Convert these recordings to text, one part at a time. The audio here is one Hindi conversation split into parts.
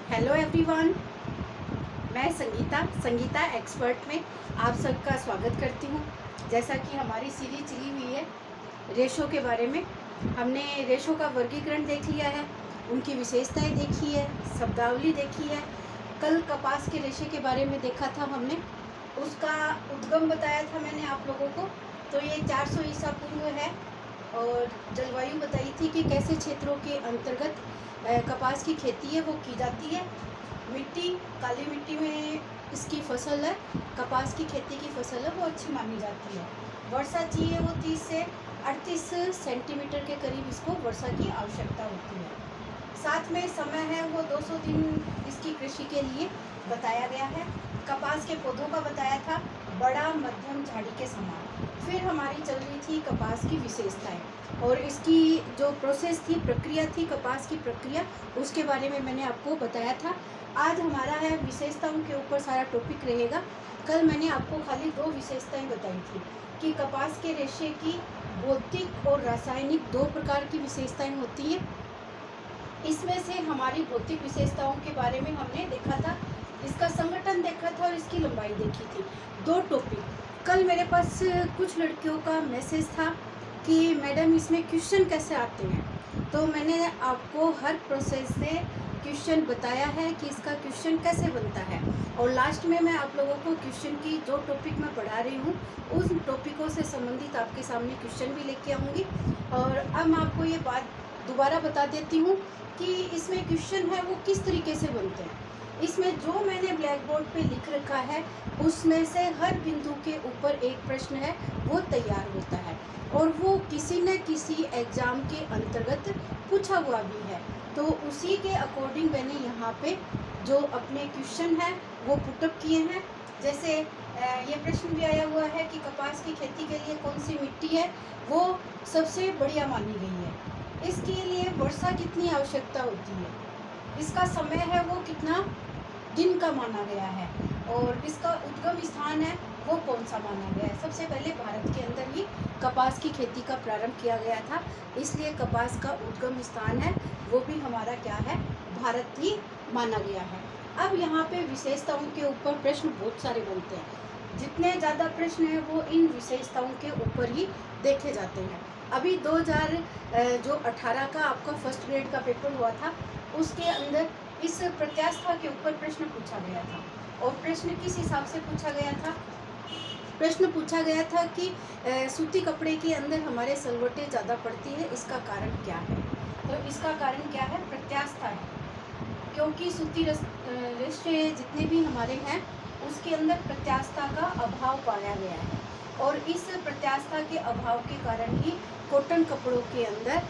हेलो एवरीवन, मैं संगीता एक्सपर्ट में आप सबका स्वागत करती हूँ। जैसा कि हमारी सीरीज चली हुई है रेशों के बारे में, हमने रेशों का वर्गीकरण देख लिया है, उनकी विशेषताएं देखी है, शब्दावली देखी है। कल कपास के रेशे के बारे में देखा था हमने, उसका उद्गम बताया था मैंने आप लोगों को। तो ये 400 ईसा पूर्व है और जलवायु बताई थी कि कैसे क्षेत्रों के अंतर्गत कपास की खेती है वो की जाती है। मिट्टी, काली मिट्टी में इसकी फसल है, कपास की खेती की फसल है वो अच्छी मानी जाती है। वर्षा चाहिए वो 30 से 38 सेंटीमीटर के करीब इसको वर्षा की आवश्यकता होती है। साथ में समय है वो 200 दिन इसकी कृषि के लिए बताया गया है। कपास के पौधों का बताया था, बड़ा मध्यम झाड़ी के समान। फिर हमारी चल रही थी कपास की विशेषताएं और इसकी जो प्रोसेस थी, प्रक्रिया थी कपास की प्रक्रिया, उसके बारे में मैंने आपको बताया था। आज हमारा है विशेषताओं के ऊपर सारा टॉपिक रहेगा। कल मैंने आपको खाली 2 विशेषताएं बताई थी कि कपास के रेशे की भौतिक और रासायनिक 2 प्रकार की विशेषताएं होती हैं। इसमें से हमारी भौतिक विशेषताओं के बारे में हमने देखा था, इसका संगठन देखा था और इसकी लंबाई देखी थी। 2 टॉपिक। कल मेरे पास कुछ लड़कियों का मैसेज था कि मैडम इसमें क्वेश्चन कैसे आते हैं, तो मैंने आपको हर प्रोसेस से क्वेश्चन बताया है कि इसका क्वेश्चन कैसे बनता है। और लास्ट में मैं आप लोगों को क्वेश्चन की जो टॉपिक मैं पढ़ा रही हूँ उन टॉपिकों से संबंधित आपके सामने क्वेश्चन भी लेके आऊँगी। और अब मैं आपको ये बात दोबारा बता देती हूँ कि इसमें क्वेश्चन है वो किस तरीके से बनते हैं। इसमें जो मैंने ब्लैक बोर्ड पे लिख रखा है उसमें से हर बिंदु के ऊपर एक प्रश्न है वो तैयार होता है और वो किसी न किसी एग्ज़ाम के अंतर्गत पूछा हुआ भी है। तो उसी के अकॉर्डिंग मैंने यहाँ पे जो अपने क्वेश्चन है वो पुटअप किए हैं। जैसे ये प्रश्न भी आया हुआ है कि कपास की खेती के लिए कौन सी मिट्टी है वो सबसे बढ़िया मानी गई है, इसके लिए वर्षा कितनी आवश्यकता होती है, इसका समय है वो कितना दिन का माना गया है और इसका उद्गम स्थान है वो कौन सा माना गया है। सबसे पहले भारत के अंदर ही कपास की खेती का प्रारंभ किया गया था, इसलिए कपास का उद्गम स्थान है वो भी हमारा क्या है, भारत ही माना गया है। अब यहाँ पे विशेषताओं के ऊपर प्रश्न बहुत सारे बनते हैं, जितने ज़्यादा प्रश्न हैं वो इन विशेषताओं के ऊपर ही देखे जाते हैं। अभी 2018 का आपका फर्स्ट ग्रेड का पेपर हुआ था, उसके अंदर इस प्रत्यास्था के ऊपर प्रश्न पूछा गया था। और प्रश्न किस हिसाब से पूछा गया था, प्रश्न पूछा गया था कि सूती कपड़े के अंदर हमारे सलवटें ज़्यादा पड़ती है, इसका कारण क्या है। तो इसका कारण क्या है, प्रत्यास्था है, क्योंकि सूती रेशे जितने भी हमारे हैं उसके अंदर प्रत्यास्था का अभाव पाया गया है और इस प्रत्यास्था के अभाव के कारण ही कॉटन कपड़ों के अंदर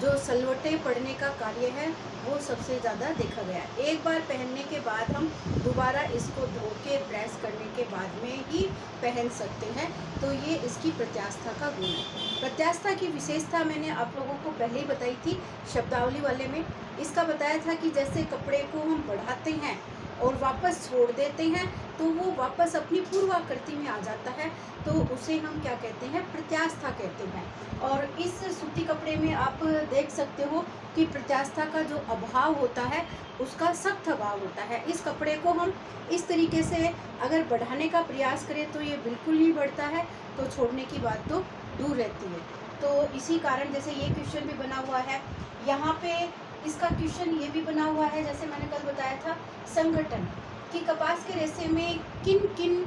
जो सलवटें पड़ने का कार्य है वो सबसे ज़्यादा देखा गया है। एक बार पहनने के बाद हम दोबारा इसको धो के प्रेस करने के बाद में ही पहन सकते हैं, तो ये इसकी प्रत्यास्था का गुण है। प्रत्यास्था की विशेषता मैंने आप लोगों को पहले ही बताई थी शब्दावली वाले में। इसका बताया था कि जैसे कपड़े को हम बढ़ाते हैं और वापस छोड़ देते हैं तो वो वापस अपनी पूर्वाकृति में आ जाता है, तो उसे हम क्या कहते हैं, प्रत्यास्था कहते हैं। और इस सूती कपड़े में आप देख सकते हो कि प्रत्यास्था का जो अभाव होता है उसका सख्त अभाव होता है। इस कपड़े को हम इस तरीके से अगर बढ़ाने का प्रयास करें तो ये बिल्कुल नहीं बढ़ता है, तो छोड़ने की बात तो दूर रहती है। तो इसी कारण जैसे ये क्वेश्चन भी बना हुआ है, यहाँ पे इसका क्वेश्चन ये भी बना हुआ है, जैसे मैंने कल बताया था संगठन कि कपास के रेशे में किन किन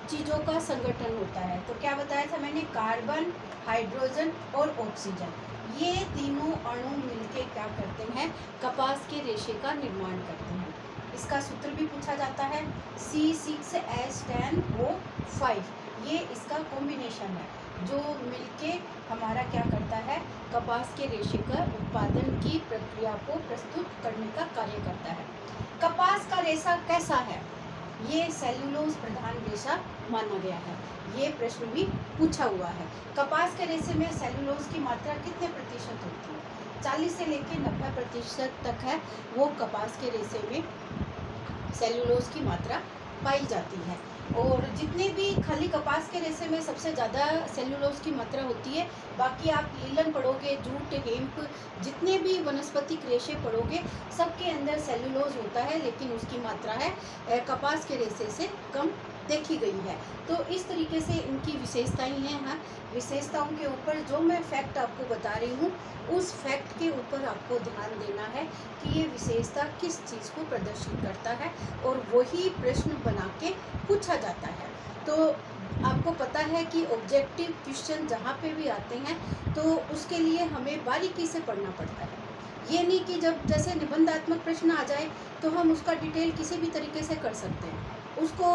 चीज़ों का संगठन होता है। तो क्या बताया था मैंने, कार्बन, हाइड्रोजन और ऑक्सीजन, ये तीनों अणु मिलके क्या करते हैं, कपास के रेशे का निर्माण करते हैं। इसका सूत्र भी पूछा जाता है C6H10O5, ये इसका कॉम्बिनेशन है जो मिलके हमारा क्या करता है, कपास के रेशे का उत्पादन की प्रक्रिया को प्रस्तुत करने का कार्य करता है। कपास का रेशा कैसा है, ये सेल्यूलोज प्रधान रेशा माना गया है, ये प्रश्न भी पूछा हुआ है। कपास के रेशे में सेल्यूलोज की मात्रा कितने प्रतिशत होती है, 40 से लेकर 90% तक है वो कपास के रेशे में सेल्यूलोज की मात्रा पाई जाती है। और जितने भी खाली कपास के रेशे में सबसे ज़्यादा सेल्यूलोज की मात्रा होती है। बाकी आप लीलन पढ़ोगे, जूट, हेम्प, जितने भी वनस्पतिक रेशे पढ़ोगे सबके अंदर सेल्यूलोज होता है, लेकिन उसकी मात्रा है कपास के रेशे से कम देखी गई है। तो इस तरीके से इनकी विशेषताएं हैं। हाँ, विशेषताओं के ऊपर जो मैं फैक्ट आपको बता रही हूँ उस फैक्ट के ऊपर आपको ध्यान देना है कि ये विशेषता किस चीज़ को प्रदर्शित करता है, और वही प्रश्न बना के पूछा जाता है। तो आपको पता है कि ऑब्जेक्टिव क्वेश्चन जहाँ पे भी आते हैं तो उसके लिए हमें बारीकी से पढ़ना पड़ता है। ये नहीं कि जब जैसे निबंधात्मक प्रश्न आ जाए तो हम उसका डिटेल किसी भी तरीके से कर सकते हैं, उसको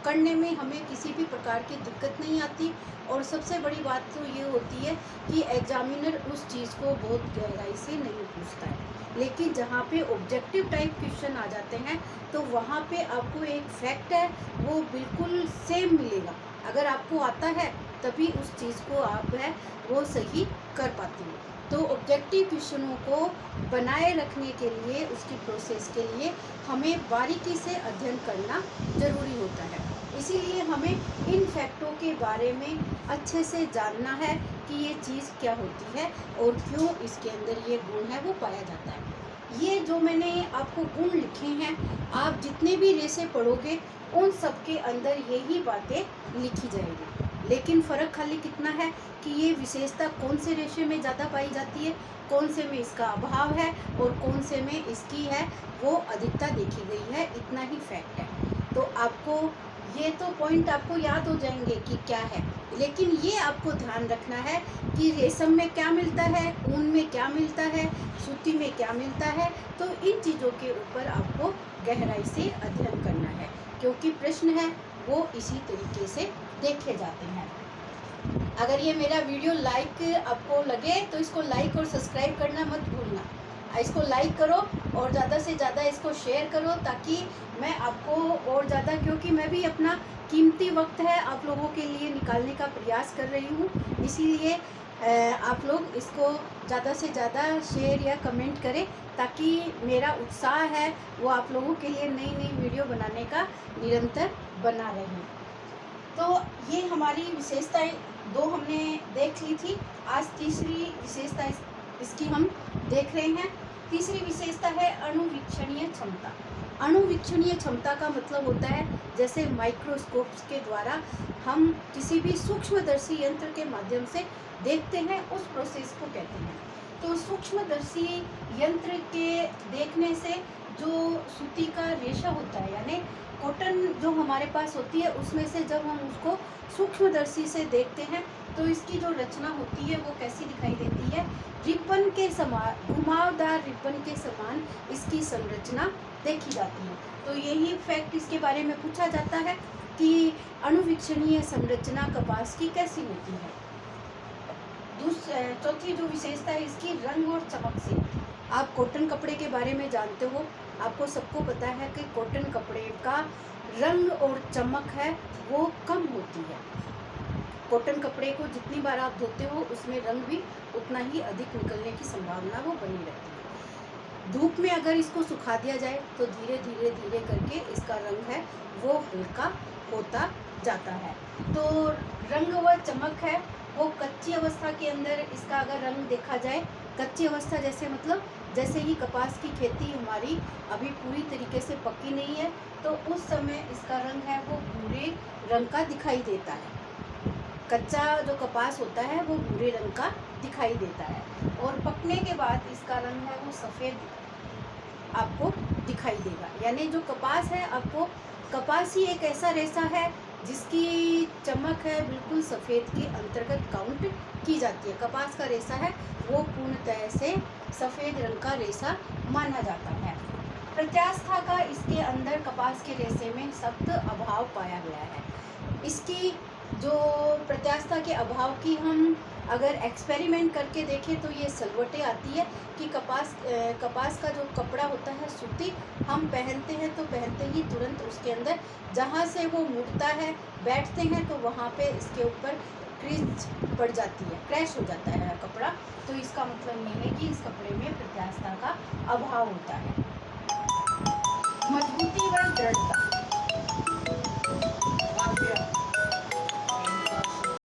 करने में हमें किसी भी प्रकार की दिक्कत नहीं आती। और सबसे बड़ी बात तो ये होती है कि एग्जामिनर उस चीज़ को बहुत गहराई से नहीं पूछता है। लेकिन जहाँ पे ऑब्जेक्टिव टाइप क्वेश्चन आ जाते हैं तो वहाँ पे आपको एक फैक्ट है वो बिल्कुल सेम मिलेगा। अगर आपको आता है तभी उस चीज़ को आप है वो सही कर पाते हो। तो ऑब्जेक्टिव क्वेश्चनों को बनाए रखने के लिए, उसकी प्रोसेस के लिए हमें बारीकी से अध्ययन करना ज़रूरी होता है। इसीलिए हमें इन फैक्टों के बारे में अच्छे से जानना है कि ये चीज़ क्या होती है और क्यों इसके अंदर ये गुण है वो पाया जाता है। ये जो मैंने आपको गुण लिखे हैं, आप जितने भी रेशे पढ़ोगे उन सब के अंदर यही बातें लिखी जाएगी। लेकिन फ़र्क खाली कितना है कि ये विशेषता कौन से रेशे में ज़्यादा पाई जाती है, कौन से में इसका अभाव है और कौन से में इसकी है वो अधिकता देखी गई है, इतना ही फैक्ट है। तो आपको ये तो पॉइंट आपको याद हो जाएंगे कि क्या है, लेकिन ये आपको ध्यान रखना है कि रेशम में क्या मिलता है, ऊन में क्या मिलता है, सूती में क्या मिलता है। तो इन चीज़ों के ऊपर आपको गहराई से अध्ययन करना है, क्योंकि प्रश्न है वो इसी तरीके से देखे जाते हैं। अगर ये मेरा वीडियो लाइक आपको लगे तो इसको लाइक और सब्सक्राइब करना मत भूलना। इसको लाइक करो और ज़्यादा से ज़्यादा इसको शेयर करो, ताकि मैं आपको और ज़्यादा, क्योंकि मैं भी अपना कीमती वक्त है आप लोगों के लिए निकालने का प्रयास कर रही हूँ, इसीलिए आप लोग इसको ज़्यादा से ज़्यादा शेयर या कमेंट करें, ताकि मेरा उत्साह है वो आप लोगों के लिए नई नई वीडियो बनाने का निरंतर बना रहे। तो ये हमारी विशेषताएं दो हमने देख ली थी। आज तीसरी विशेषता इसकी हम देख रहे हैं। तीसरी विशेषता है अणुवीक्षणीय क्षमता। अणुवीक्षणीय क्षमता का मतलब होता है जैसे माइक्रोस्कोप्स के द्वारा हम किसी भी सूक्ष्मदर्शी यंत्र के माध्यम से देखते हैं, उस प्रोसेस को कहते हैं। तो सूक्ष्मदर्शी यंत्र के देखने से जो सूती का रेशा होता है, यानी कॉटन जो हमारे पास होती है, उसमें से जब हम उसको सूक्ष्मदर्शी से देखते हैं तो इसकी जो रचना होती है वो कैसी दिखाई देती है, रिबन के समान, घुमावदार रिबन के समान इसकी संरचना देखी जाती है। तो यही फैक्ट इसके बारे में पूछा जाता है कि अणुवीक्षणीय संरचना कपास की कैसी होती है। चौथी जो विशेषता है इसकी रंग और चमक से। आप कॉटन कपड़े के बारे में जानते हो, आपको सबको पता है कि कॉटन कपड़े का रंग और चमक है वो कम होती है। कॉटन कपड़े को जितनी बार आप धोते हो उसमें रंग भी उतना ही अधिक निकलने की संभावना वो बनी रहती है। धूप में अगर इसको सुखा दिया जाए तो धीरे धीरे धीरे करके इसका रंग है वो हल्का होता जाता है। तो रंग व चमक है वो कच्ची अवस्था के अंदर इसका अगर रंग देखा जाए, कच्ची अवस्था जैसे मतलब जैसे ही कपास की खेती हमारी अभी पूरी तरीके से पक्की नहीं है तो उस समय इसका रंग है वो भूरे रंग का दिखाई देता है। कच्चा जो कपास होता है वो भूरे रंग का दिखाई देता है, और पकने के बाद इसका रंग है वो सफ़ेद आपको दिखाई देगा। यानी जो कपास है, आपको कपास ही एक ऐसा रेशा है जिसकी चमक है बिल्कुल सफ़ेद के अंतर्गत काउंट की जाती है। कपास का रेशा है वो पूर्णतः से सफ़ेद रंग का रेशा माना जाता है। प्रत्यास्था का इसके अंदर कपास के रेशे में सख्त अभाव पाया गया है। इसकी जो प्रत्यास्था के अभाव की हम अगर एक्सपेरिमेंट करके देखें तो ये सलवटें आती है कि कपास का जो कपड़ा होता है सूती हम पहनते हैं तो पहनते ही तुरंत उसके अंदर जहाँ से वो मुड़ता है बैठते हैं तो वहाँ पे इसके ऊपर क्रीज पड़ जाती है, क्रैश हो जाता है कपड़ा। तो इसका मतलब ये है कि इस कपड़े में प्रत्यास्था का अभाव होता है। मजबूती व दृढ़ता।